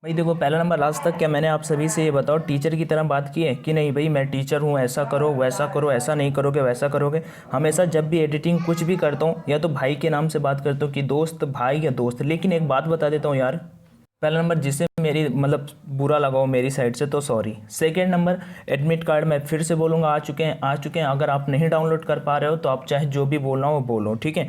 भाई देखो, पहला नंबर आज तक क्या मैंने आप सभी से ये बताओ टीचर की तरह बात की है कि नहीं भाई मैं टीचर हूँ, ऐसा करो वैसा करो, ऐसा नहीं करोगे वैसा करोगे। हमेशा जब भी एडिटिंग कुछ भी करता हूँ या तो भाई के नाम से बात करता हूँ कि दोस्त भाई या दोस्त। लेकिन एक बात बता देता हूँ यार, पहला नंबर जिससे मेरी मतलब बुरा लगा हो मेरी साइड से तो sorry. Second number, admit card मैं फिर से बोलूँगा आ चुके हैं। अगर आप नहीं डाउनलोड कर पा रहे हो तो आप चाहे जो भी बोलना हो बोलो, ठीक है।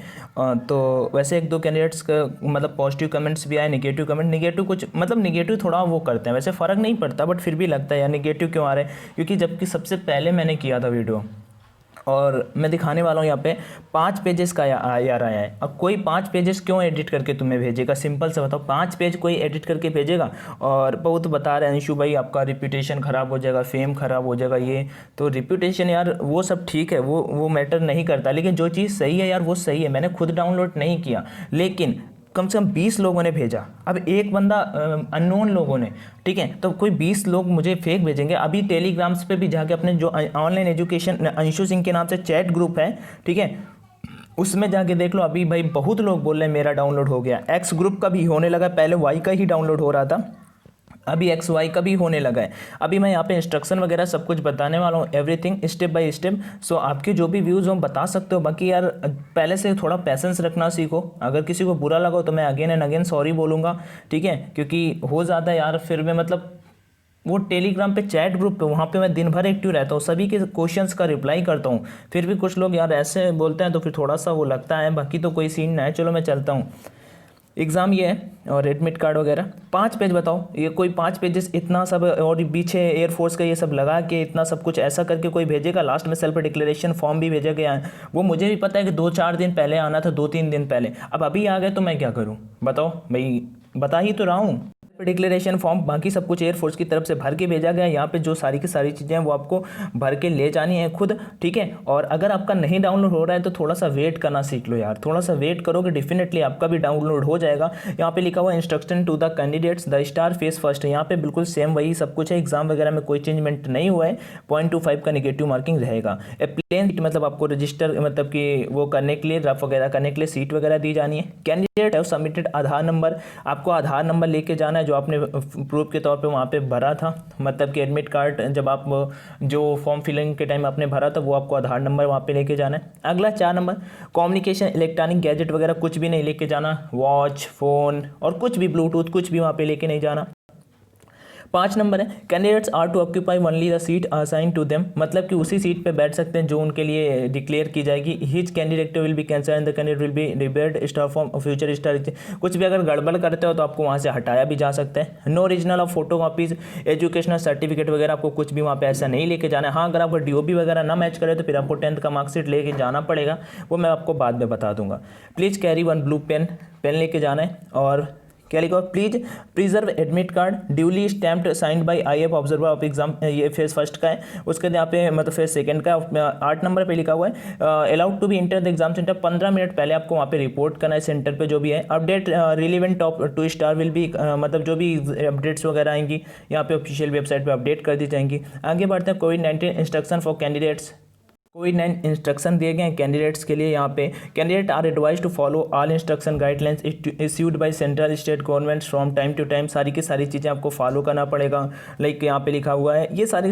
तो वैसे एक दो कैंडिडेट्स का मतलब पॉजिटिव कमेंट्स भी आए, नेगेटिव कमेंट। नेगेटिव कुछ मतलब नेगेटिव थोड़ा वो करते हैं, वैसे फ़र्क नहीं पड़ता बट फिर भी लगता है यार नेगेटिव क्यों आ रहे हैं, क्योंकि जबकि सबसे पहले मैंने किया था वीडियो। और मैं दिखाने वाला हूँ यहाँ पे 5 पेजेस का यार आया है। अब कोई 5 पेजेस क्यों एडिट करके तुम्हें भेजेगा, सिंपल से बताओ। 5 पेज कोई एडिट करके भेजेगा और बहुत बता रहे हैं अंशु भाई आपका रिप्यूटेशन ख़राब हो जाएगा, फेम ख़राब हो जाएगा। ये तो रिप्यूटेशन यार वो सब ठीक है, वो मैटर नहीं करता, लेकिन जो चीज़ सही है यार वो सही है। मैंने खुद डाउनलोड नहीं किया लेकिन कम से कम 20 लोगों ने भेजा। अब एक बंदा अननोन लोगों ने, ठीक है, तो कोई 20 लोग मुझे फेक भेजेंगे। अभी टेलीग्राम्स पे भी जाके अपने जो ऑनलाइन एजुकेशन अंशु सिंह के नाम से चैट ग्रुप है, ठीक है, उसमें जाके देख लो। अभी भाई बहुत लोग बोल रहे हैं मेरा डाउनलोड हो गया। एक्स ग्रुप का भी होने लगा, पहले वाई का ही डाउनलोड हो रहा था, अभी एक्स वाई का भी होने लगा है। अभी मैं यहाँ पे इंस्ट्रक्शन वगैरह सब कुछ बताने वाला हूँ, एवरीथिंग स्टेप बाय स्टेप। सो आपके जो भी व्यूज़ हो बता सकते हो। बाकी यार पहले से थोड़ा पैसेंस रखना सीखो। अगर किसी को बुरा लगा तो मैं अगेन एंड अगेन सॉरी बोलूँगा, ठीक है, क्योंकि हो जाता है यार फिर मैं मतलब वो टेलीग्राम पे चैट ग्रुप पे वहाँ पे मैं दिन भर एक्टिव रहता हूँ, सभी के क्वेश्चंस का रिप्लाई करता हूँ। फिर भी कुछ लोग यार ऐसे बोलते हैं तो फिर थोड़ा सा वो लगता है, बाकी तो कोई सीन ना है। चलो मैं चलता हूँ। एग्ज़ाम ये है और एडमिट कार्ड वगैरह 5 पेज बताओ, ये कोई 5 पेजेस इतना सब और पीछे एयरफोर्स का ये सब लगा के इतना सब कुछ ऐसा करके कोई भेजेगा। लास्ट में सेल्फ डिक्लेरेशन फॉर्म भी भेजा गया है, वो मुझे भी पता है कि 2-4 दिन पहले आना था, 2-3 दिन पहले। अब अभी आ गए तो मैं क्या करूँ बताओ भाई, बता ही तो रहा हूँ। डिक्लेरेशन फॉर्म बाकी सब कुछ एयरफोर्स की तरफ से भर के भेजा गया है। यहाँ पे जो सारी की सारी चीज़ें हैं वो आपको भर के ले जानी है खुद, ठीक है। और अगर आपका नहीं डाउनलोड हो रहा है तो थोड़ा सा वेट करना सीख लो यार, थोड़ा सा वेट करोगे डेफिनेटली आपका भी डाउनलोड हो जाएगा। यहाँ पे लिखा हुआ है instruction to the candidates the star face first, यहाँ पे बिल्कुल सेम वही सब कुछ है। एग्जाम वगैरह में कोई चेंजमेंट नहीं हुआ है। 0.25 का नेगेटिव मार्किंग रहेगा। प्लेन सीट मतलब आपको रजिस्टर मतलब कि वो करने के लिए रफ वगैरह करने के लिए सीट वगैरह दी जानी है। कैंडिडेट है सबमिटेड आधार नंबर, आपको आधार नंबर लेके जाना है जो आपने प्रूफ के तौर पे वहाँ पे भरा था। मतलब कि एडमिट कार्ड जब आप जो फॉर्म फिलिंग के टाइम आपने भरा था वो आपको आधार नंबर वहाँ पे लेके जाना है। अगला 4 नंबर, कम्युनिकेशन इलेक्ट्रॉनिक गैजेट वगैरह कुछ भी नहीं लेके जाना, वॉच फ़ोन और कुछ भी ब्लूटूथ कुछ भी वहाँ पे लेके नहीं जाना। 5 नंबर है candidates are to occupy only the seat assign to them, मतलब कि उसी सीट पे बैठ सकते हैं जो उनके लिए डिक्लेयर की जाएगी। His candidate will be cancelled and the candidate will be debarred star form future star. कुछ भी अगर गड़बड़ करते हो तो आपको वहाँ से हटाया भी जा सकता है। No original of photo copies, educational certificate वगैरह आपको कुछ भी वहाँ पे ऐसा नहीं लेके जाना है। हाँ, अगर आपको डीओबी वगैरह ना मैच करे तो फिर आपको 10th का मार्कशीट लेके जाना पड़ेगा, वो मैं आपको बाद में बता दूंगा। प्लीज़ कैरी 1 ब्लू पेन लेके जाना है। और क्या लिखा, please preserve admit card duly stamped signed by IF observer of exam, ये फेज फर्स्ट का है। उसके बाद यहाँ पे मतलब फेज सेकंड का 8 नंबर पे लिखा हुआ है allowed to be inter the exam centre, 15 minute पहले आपको वहाँ पे रिपोर्ट करना है सेंटर पे जो भी है। Update relevant top 2 star will be, मतलब जो भी अपडेट्स वगैरह आएंगी यहाँ पे ऑफिशियल वेबसाइट पे अपडेट कर दी जाएंगी। आगे बढ़ते हैं। कोविड-19 इंस्ट्रक्शन फॉर कैंडिडेट्स, कोविड-19 इंस्ट्रक्शन दिए गए हैं कैंडिडेट्स के लिए। यहाँ पे candidate are advise to follow all instruction guidelines issued by central state governments from time to time, सारी की सारी चीज़ें आपको फॉलो करना पड़ेगा। लाइक यहाँ पे लिखा हुआ है ये सारी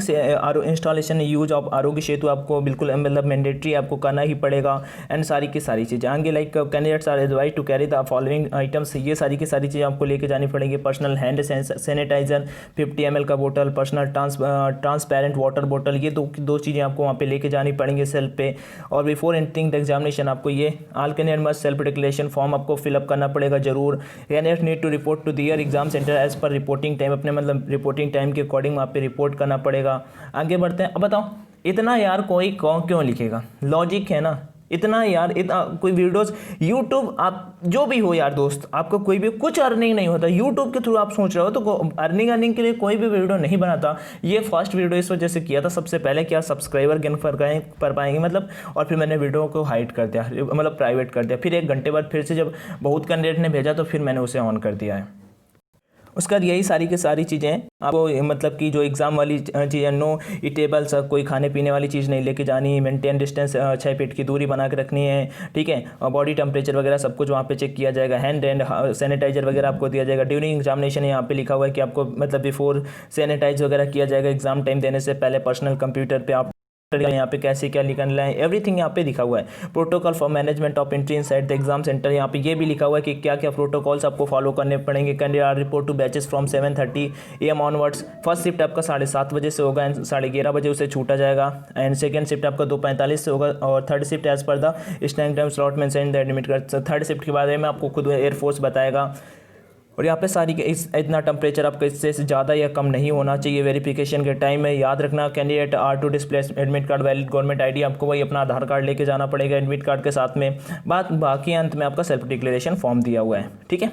installation use of Aarogya Setu आपको बिल्कुल मतलब मैंडेटरी आपको करना ही पड़ेगा। एंड सारी की सारी चीज़ें आगे like candidates are advise to carry the following items, ये सारी की सारी चीज़ें आपको लेके जानी पड़ेगी। पर्सनल हैंड सैनिटाइजर 50 ml का बोतल, पर्सनल ट्रांसपेरेंट वाटर बोतल, ये दो चीज़ें आपको वहाँ पे लेके जानी पड़ेंगे सेल्फ पे। और बिफोर एंटरिंग द एग्जामिनेशन आपको ये all candidate must self declaration form आपको फिलअप करना पड़ेगा जरूर। Candidate need to report to their exam centre as per reporting time, अपने मतलब रिपोर्टिंग टाइम के अकॉर्डिंग वहाँ पे रिपोर्ट करना पड़ेगा। आगे बढ़ते हैं। अब बताओ इतना यार कोई क्यों लिखेगा, लॉजिक है ना इतना यार। इतना कोई वीडियोस यूट्यूब आप जो भी हो यार दोस्त, आपको कोई भी कुछ अर्निंग नहीं होता यूट्यूब के थ्रू, आप सोच रहे हो तो अर्निंग के लिए कोई भी वीडियो नहीं बनाता। ये फर्स्ट वीडियो इस वजह से किया था, सबसे पहले क्या सब्सक्राइबर गेन कर पाएंगे मतलब, और फिर मैंने वीडियो को हाइड कर दिया मतलब प्राइवेट कर दिया। फिर 1 घंटे बाद फिर से जब बहुत कैंडिडेट ने भेजा तो फिर मैंने उसे ऑन कर दिया है। उसका यही सारी की सारी चीज़ें हैं आपको, मतलब कि जो एग्ज़ाम वाली चीज़ें, नो ईटेबल्स, कोई खाने पीने वाली चीज़ नहीं लेके जानी, मेंटेन डिस्टेंस 6 फीट की दूरी बना के रखनी है, ठीक है। और बॉडी टेम्परेचर वगैरह सब कुछ वहाँ पे चेक किया जाएगा, हैंड एंड सैनिटाइजर वगैरह आपको दिया जाएगा। ड्यूरिंग एग्जामिनेशन यहाँ पे लिखा हुआ है कि आपको मतलब बिफोर सैनिटाइज वगैरह किया जाएगा, एग्जाम टाइम देने से पहले पर्सनल कंप्यूटर पे आप यहाँ पे कैसे क्या निकलना है, एवरीथिंग यहाँ पे लिखा हुआ है। Protocol for management of entry inside the exam centre, यहाँ पे ये भी लिखा हुआ है कि क्या क्या प्रोटोकॉल्स आपको फॉलो करने पड़ेंगे। Candidate report to batches from 7:30 AM onwards. First shift आपका 7:30 बजे से होगा एंड 11:30 बजे उसे छूटा जाएगा। एंड सेकंड शिफ्ट आपका 2:45 से होगा। और third shift as per the stand time slot में send the admit card. Third shift के बारे में आपको खुद एयरफोर्स बताएगा। और यहाँ पे सारी इतना टेम्परेचर आपका इससे ज़्यादा या कम नहीं होना चाहिए वेरिफिकेशन के टाइम में। याद रखना, candidate are to display admit card valid government ID, आपको वही अपना आधार कार्ड लेके जाना पड़ेगा एडमिट कार्ड के साथ में। बाकी अंत में आपका सेल्फ डिक्लेरेशन फॉर्म दिया हुआ है, ठीक है।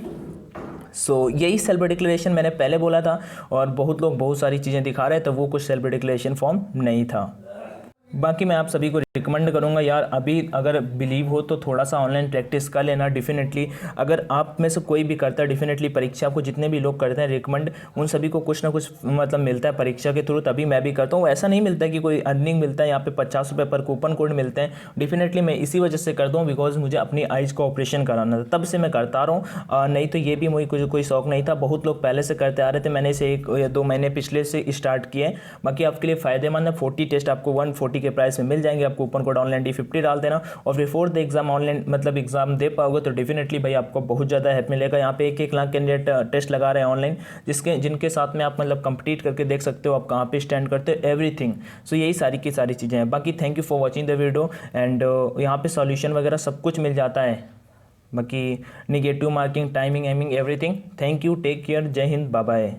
सो यही सेल्फ डिक्लेरेशन मैंने पहले बोला था, और बहुत लोग बहुत सारी चीज़ें दिखा रहे हैं, तो वो कुछ सेल्फ डिक्लेरेशन फॉर्म नहीं था। बाकी मैं आप सभी को रिकमेंड करूंगा यार, अभी अगर बिलीव हो तो थोड़ा सा ऑनलाइन प्रैक्टिस कर लेना डेफिनेटली। अगर आप में से कोई भी करता है डेफिनेटली, परीक्षा को जितने भी लोग करते हैं रिकमेंड, उन सभी को कुछ ना कुछ मतलब मिलता है परीक्षा के थ्रू, तभी मैं भी करता हूँ। ऐसा नहीं मिलता है कि कोई अर्निंग मिलता है, यहाँ पे 50 रुपये पर कूपन कोड मिलते हैं। डेफिनेटली मैं इसी वजह से करता हूँ, बिकॉज मुझे अपनी आइज़ का ऑपरेशन कराना था, तब से मैं करता रहा हूँ। नहीं तो ये भी मुझे कोई शौक नहीं था। बहुत लोग पहले से करते आ रहे थे, मैंने इसे 1 या 2 महीने पिछले से स्टार्ट किए। बाकी आपके लिए फ़ायदेमंद है। 40 टेस्ट आपको 140 के प्राइस में मिल जाएंगे। आप कूपन कोड ऑनलाइन D50 डाल देना, और बिफोर द एग्जाम ऑनलाइन मतलब एग्जाम दे पाओगे तो डेफिनेटली भाई आपको बहुत ज़्यादा हेल्प मिलेगा। यहाँ पे 1-1 लाख कैंडिडेट टेस्ट लगा रहे हैं ऑनलाइन, जिनके साथ में आप मतलब कंप्लीट करके देख सकते हो आप कहाँ पे स्टैंड करते हो, एवरीथिंग। सो यही सारी की सारी चीज़ें हैं। बाकी thank you for watching the video, and यहाँ पे सॉल्यूशन वगैरह सब कुछ मिल जाता है। बाकी negative marking, timing everything. Thank you, take care, जय हिंद, बाय बाय।